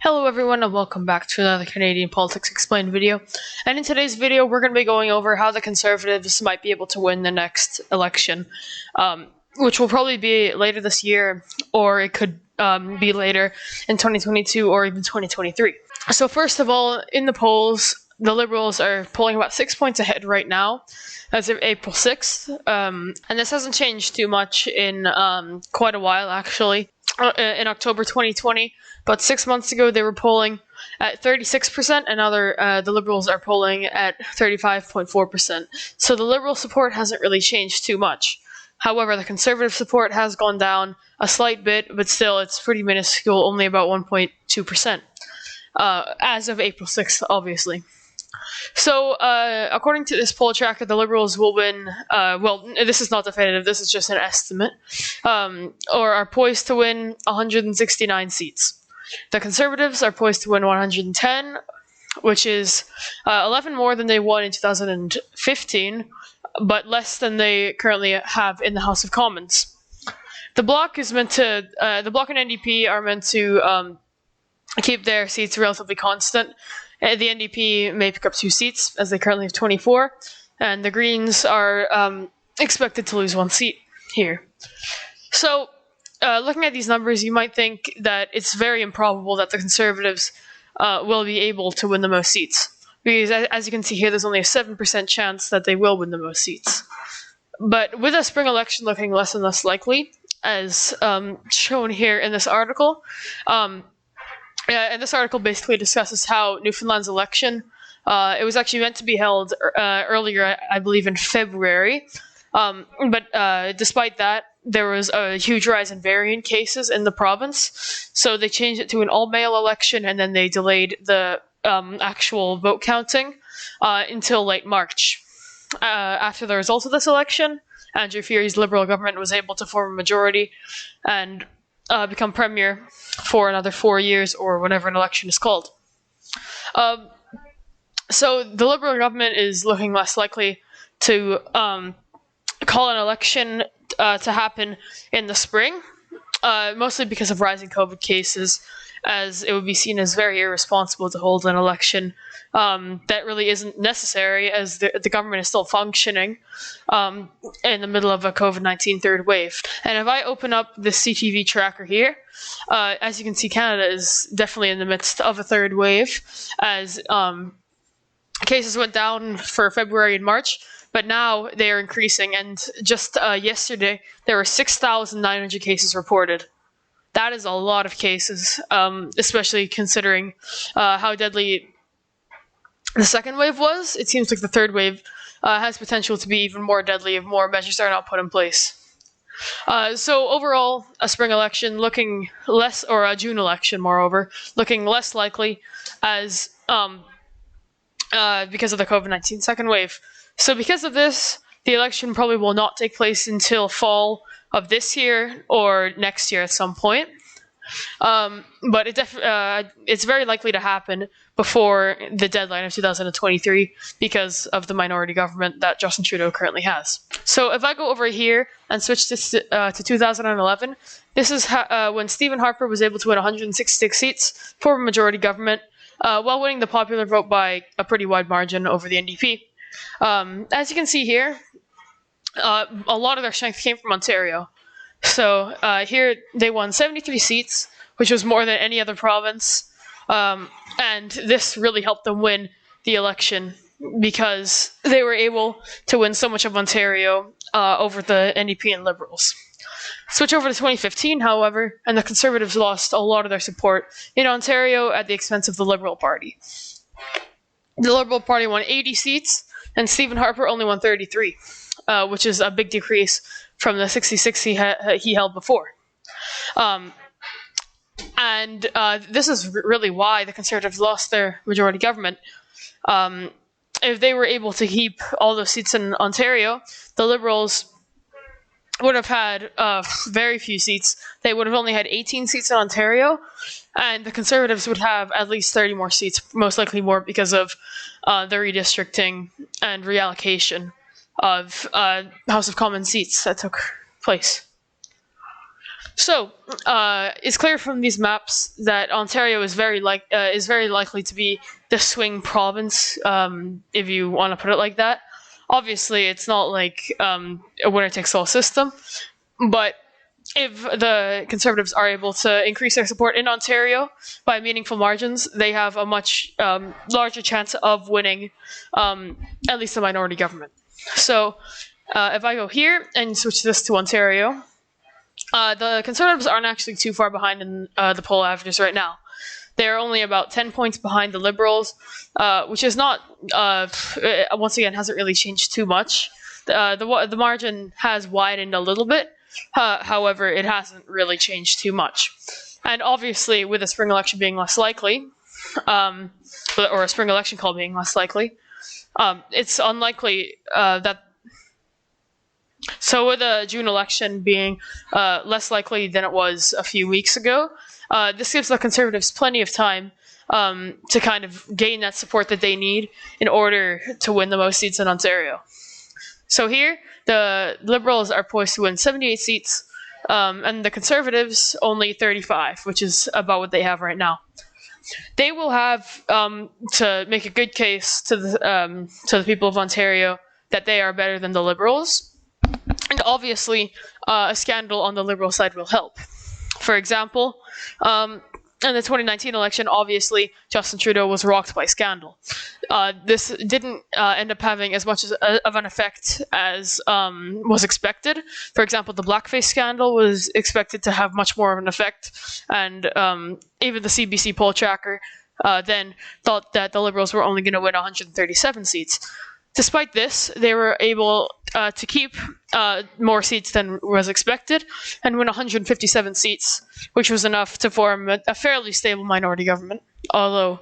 Hello everyone and welcome back to another Canadian Politics Explained video. And in today's video we're going to be going over how the Conservatives might be able to win the next election, which will probably be later this year, or it could be later in 2022 or even 2023. So first of all, in the polls, the Liberals are polling about 6 points ahead right now as of April 6th, and this hasn't changed too much in quite a while actually. In October 2020, about 6 months ago, they were polling at 36%, and now the Liberals are polling at 35.4%. So the Liberal support hasn't really changed too much. However, the Conservative support has gone down a slight bit, but still it's pretty minuscule, only about 1.2%, as of April 6th, obviously. So, according to this poll tracker, the Liberals will win, well, this is not definitive, this is just an estimate, or are poised to win 169 seats. The Conservatives are poised to win 110, which is 11 more than they won in 2015, but less than they currently have in the House of Commons. The Bloc and NDP are meant to keep their seats relatively constant. The NDP may pick up 2 seats, as they currently have 24, and the Greens are expected to lose 1 seat here. So, looking at these numbers, you might think that it's very improbable that the Conservatives will be able to win the most seats, because as you can see here, there's only a 7% chance that they will win the most seats. But with a spring election looking less and less likely, as shown here in this article, and this article basically discusses how Newfoundland's election, it was actually meant to be held earlier, I believe in February, but despite that, there was a huge rise in variant cases in the province, so they changed it to an all-mail election, and then they delayed the actual vote counting until late March. After the results of this election, Andrew Furey's Liberal government was able to form a majority and become premier for another 4 years, or whenever an election is called. So the Liberal government is looking less likely to call an election to happen in the spring, mostly because of rising COVID cases, as it would be seen as very irresponsible to hold an election that really isn't necessary, as the government is still functioning in the middle of a COVID-19 third wave. And if I open up the CTV tracker here, as you can see, Canada is definitely in the midst of a third wave, as cases went down for February and March, but now they are increasing, and just yesterday there were 6,900 cases reported. That is a lot of cases, especially considering how deadly the second wave was. It seems like the third wave has potential to be even more deadly if more measures are not put in place. So overall, a spring election looking less, or a June election, moreover, looking less likely, as because of the COVID-19 second wave. So because of this, the election probably will not take place until fall of this year or next year at some point. But it's very likely to happen before the deadline of 2023 because of the minority government that Justin Trudeau currently has. So if I go over here and switch this to 2011, this is when Stephen Harper was able to win 166 seats for a majority government, while winning the popular vote by a pretty wide margin over the NDP. As you can see here, a lot of their strength came from Ontario. So here they won 73 seats, which was more than any other province, and this really helped them win the election because they were able to win so much of Ontario over the NDP and Liberals. Switch over to 2015, however, and the Conservatives lost a lot of their support in Ontario at the expense of the Liberal Party. The Liberal Party won 80 seats, and Stephen Harper only won 33, which is a big decrease from the 66 he held before. And this is really why the Conservatives lost their majority government. If they were able to keep all those seats in Ontario, the Liberals would have had very few seats. They would have only had 18 seats in Ontario, and the Conservatives would have at least 30 more seats, most likely more because of the redistricting and reallocation of House of Commons seats that took place. So it's clear from these maps that Ontario is very likely to be the swing province, if you want to put it like that. Obviously, it's not like a winner-takes-all system, but if the Conservatives are able to increase their support in Ontario by meaningful margins, they have a much larger chance of winning at least a minority government. So if I go here and switch this to Ontario, the Conservatives aren't actually too far behind in the poll averages right now. They're only about 10 points behind the Liberals, which is not, once again, hasn't really changed too much. The margin has widened a little bit. However, it hasn't really changed too much. And obviously, with a spring election being less likely, or a spring election call being less likely, it's unlikely that... So with a June election being less likely than it was a few weeks ago, this gives the Conservatives plenty of time to kind of gain that support that they need in order to win the most seats in Ontario. So here, the Liberals are poised to win 78 seats, and the Conservatives only 35, which is about what they have right now. They will have to make a good case to the people of Ontario that they are better than the Liberals. And obviously, a scandal on the Liberal side will help. For example, in the 2019 election, obviously, Justin Trudeau was rocked by scandal. This didn't end up having as much of an effect as was expected. For example, the blackface scandal was expected to have much more of an effect, and even the CBC poll tracker then thought that the Liberals were only going to win 137 seats. Despite this, they were able to keep more seats than was expected and win 157 seats, which was enough to form a fairly stable minority government, although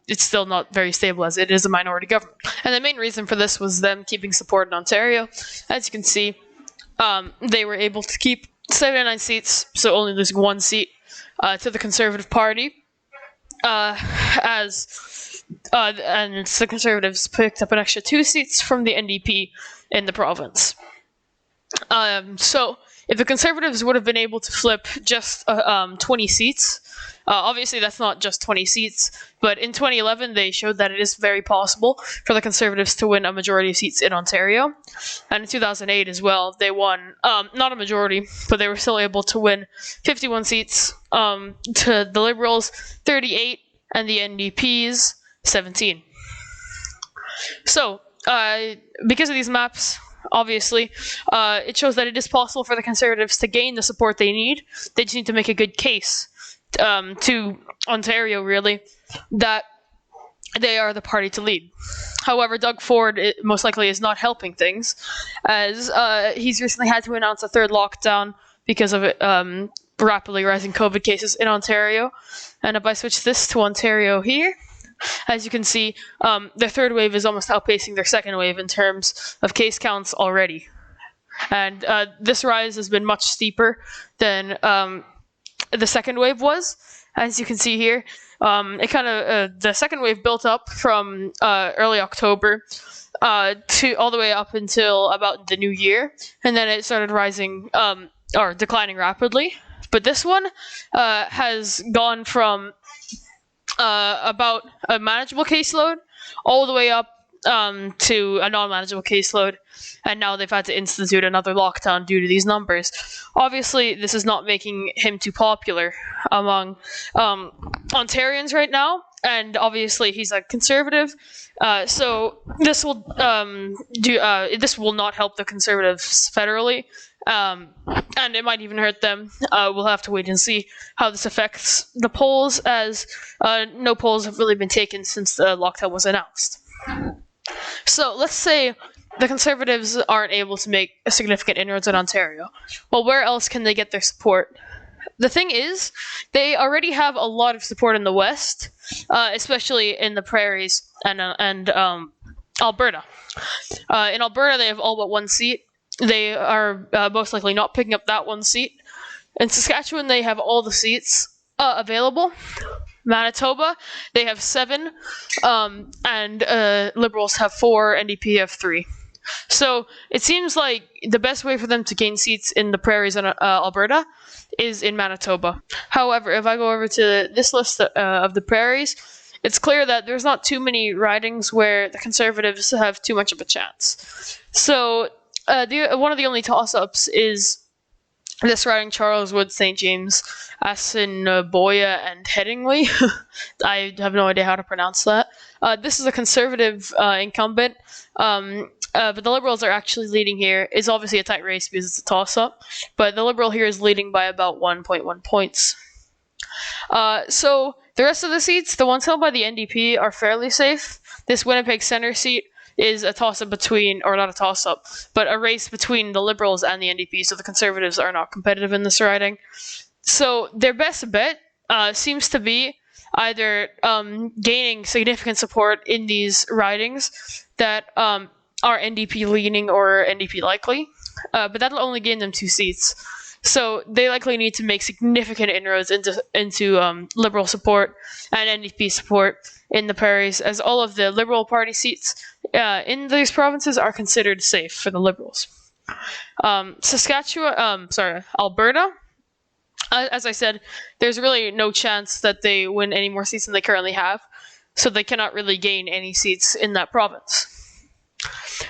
it's still not very stable as it is a minority government. And the main reason for this was them keeping support in Ontario. As you can see, they were able to keep 79 seats, so only losing one seat to the Conservative Party, and the Conservatives picked up an extra 2 seats from the NDP in the province. So if the Conservatives would have been able to flip just 20 seats, obviously that's not just 20 seats, but in 2011 they showed that it is very possible for the Conservatives to win a majority of seats in Ontario. And in 2008 as well, they won, not a majority, but they were still able to win 51 seats to the Liberals, 38, and the NDP's 17. So, because of these maps, obviously, it shows that it is possible for the Conservatives to gain the support they need. They just need to make a good case to Ontario, really, that they are the party to lead. However, Doug Ford most likely is not helping things, as he's recently had to announce a third lockdown because of rapidly rising COVID cases in Ontario. And if I switch this to Ontario here, as you can see, their third wave is almost outpacing their second wave in terms of case counts already. And this rise has been much steeper than the second wave was. As you can see here, the second wave built up from early October to all the way up until about the new year, and then it started rising or declining rapidly. But this one has gone from about a manageable caseload all the way up to a non-manageable caseload, and now they've had to institute another lockdown due to these numbers. Obviously, this is not making him too popular among Ontarians right now, and obviously he's a Conservative, so this will this will not help the Conservatives federally. And it might even hurt them. We'll have to wait and see how this affects the polls, as no polls have really been taken since the lockdown was announced. So let's say the Conservatives aren't able to make a significant inroads in Ontario. Well, where else can they get their support? The thing is, they already have a lot of support in the West, especially in the prairies and Alberta. In Alberta, they have all but one seat. They are most likely not picking up that one seat. In Saskatchewan, they have all the seats available. Manitoba, they have 7, and Liberals have 4, NDP have 3. So it seems like the best way for them to gain seats in the prairies in Alberta is in Manitoba. However, if I go over to this list of the prairies, it's clear that there's not too many ridings where the Conservatives have too much of a chance. So one of the only toss-ups is this riding Charles Wood, St. James, Assiniboia, and Headingley. I have no idea how to pronounce that. This is a Conservative incumbent, but the Liberals are actually leading here. It's obviously a tight race because it's a toss-up, but the Liberal here is leading by about 1.1 points. So the rest of the seats, the ones held by the NDP, are fairly safe. This Winnipeg Centre seat is a toss-up between, or not a toss-up, but a race between the Liberals and the NDP, so the Conservatives are not competitive in this riding. So their best bet seems to be either gaining significant support in these ridings that are NDP leaning or NDP likely, but that'll only gain them 2 seats. So they likely need to make significant inroads into Liberal support and NDP support in the prairies, as all of the Liberal Party seats in these provinces are considered safe for the Liberals. Alberta, as I said, there's really no chance that they win any more seats than they currently have, so they cannot really gain any seats in that province.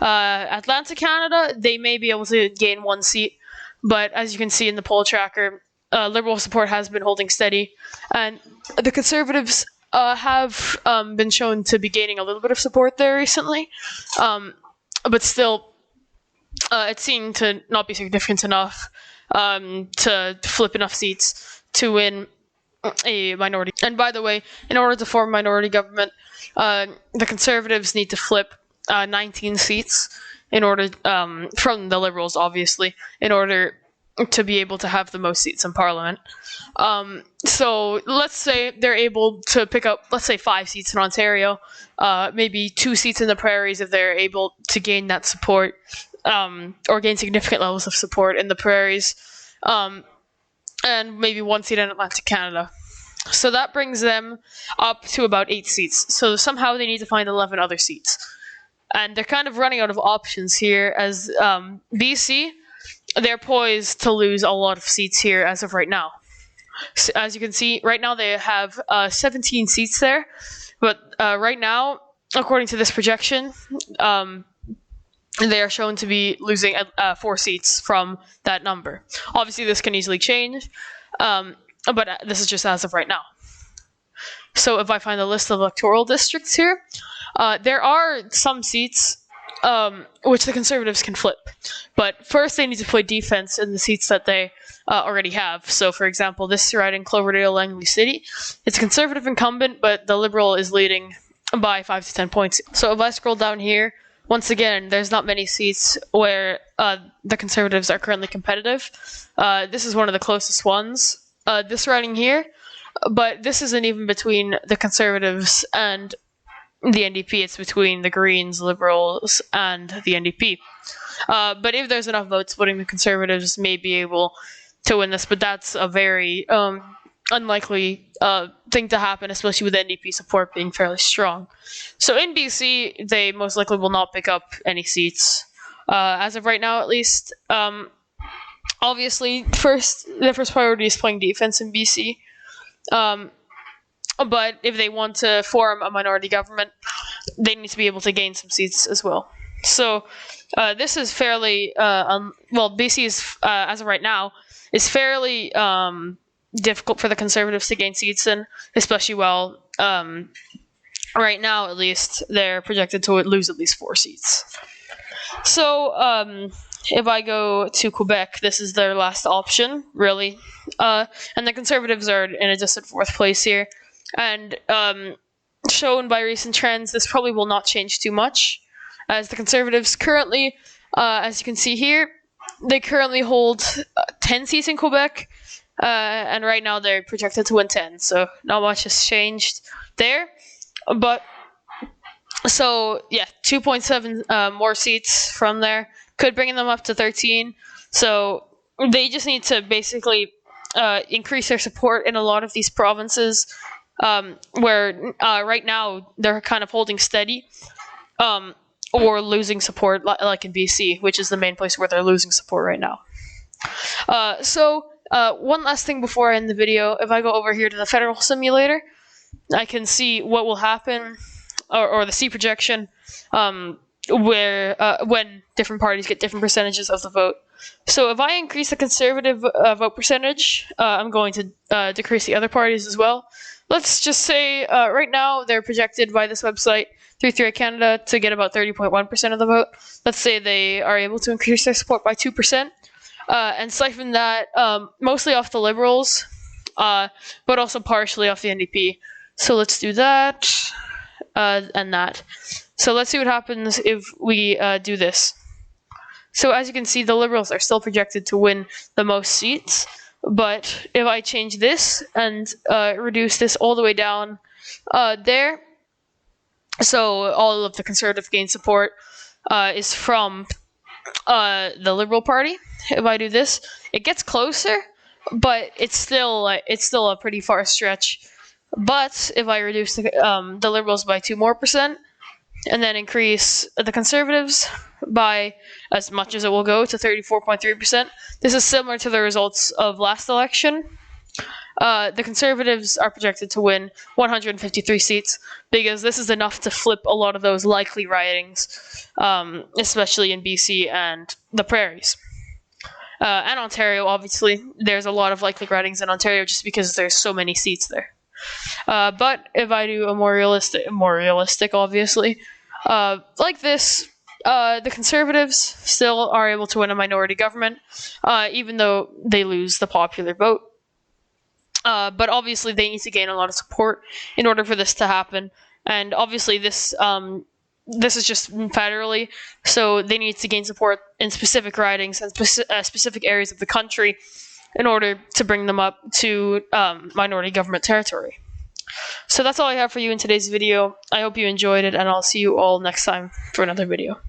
Atlantic Canada, they may be able to gain 1 seat, but as you can see in the poll tracker, Liberal support has been holding steady, and the Conservatives have been shown to be gaining a little bit of support there recently, but still, it seemed to not be significant enough to flip enough seats to win a minority. And by the way, in order to form a minority government, the Conservatives need to flip 19 seats in order from the Liberals, obviously, in order to be able to have the most seats in Parliament. So let's say they're able to pick up, let's say, 5 seats in Ontario, maybe 2 seats in the prairies if they're able to gain that support, or gain significant levels of support in the prairies, and maybe 1 seat in Atlantic Canada. So that brings them up to about 8 seats. So somehow they need to find 11 other seats. And they're kind of running out of options here, as BC, they're poised to lose a lot of seats here as of right now. So, as you can see, right now they have 17 seats there, but right now, according to this projection, they are shown to be losing 4 seats from that number. Obviously, this can easily change, but this is just as of right now. So if I find the list of electoral districts here, there are some seats which the Conservatives can flip. But first they need to play defense in the seats that they already have. So for example, this riding Cloverdale Langley City, it's a Conservative incumbent, but the Liberal is leading by 5 to 10 points. So if I scroll down here, once again, there's not many seats where the Conservatives are currently competitive. This is one of the closest ones, this riding here, but this isn't even between the Conservatives and the NDP. It's between the Greens, Liberals, and the NDP. But if there's enough votes splitting, the Conservatives may be able to win this, but that's a very unlikely thing to happen, especially with NDP support being fairly strong. So in BC, they most likely will not pick up any seats, as of right now at least. Obviously, their first priority is playing defense in BC. But if they want to form a minority government, they need to be able to gain some seats as well. So this is fairly, BC is, as of right now, is fairly difficult for the Conservatives to gain seats in, especially while right now, at least, they're projected to lose at least 4 seats. So if I go to Quebec, this is their last option, really. And the Conservatives are in a distant 4th place here. And shown by recent trends, this probably will not change too much, as the Conservatives currently, as you can see here, they currently hold 10 seats in Quebec, and right now they're projected to win 10, so not much has changed there. But, so, yeah, 2.7 more seats from there could bring them up to 13, so they just need to basically increase their support in a lot of these provinces, where right now they're kind of holding steady. or losing support, like in BC, which is the main place where they're losing support right now. One last thing before I end the video. If I go over here to the federal simulator, I can see what will happen, or the C projection, when different parties get different percentages of the vote. So if I increase the conservative vote percentage, I'm going to decrease the other parties as well. Let's just say right now they're projected by this website, FiveThirtyEight Canada, to get about 30.1% of the vote. Let's say they are able to increase their support by 2%, and siphon that mostly off the Liberals, but also partially off the NDP. So let's do that and that. So let's see what happens if we do this. So as you can see, the Liberals are still projected to win the most seats. But if I change this and reduce this all the way down there, so all of the Conservative gain support is from the Liberal Party. If I do this, it gets closer, but it's still a pretty far stretch. But if I reduce the Liberals by 2% more, and then increase the Conservatives by as much as it will go to 34.3%, this is similar to the results of last election. The Conservatives are projected to win 153 seats, because this is enough to flip a lot of those likely ridings, especially in BC and the prairies. And Ontario, obviously. There's a lot of likely ridings in Ontario just because there's so many seats there. But if I do a more realistic, obviously, like this, the Conservatives still are able to win a minority government, even though they lose the popular vote. But obviously they need to gain a lot of support in order for this to happen. And obviously this is just federally, so they need to gain support in specific ridings and specific areas of the country in order to bring them up to minority government territory. So that's all I have for you in today's video. I hope you enjoyed it, and I'll see you all next time for another video.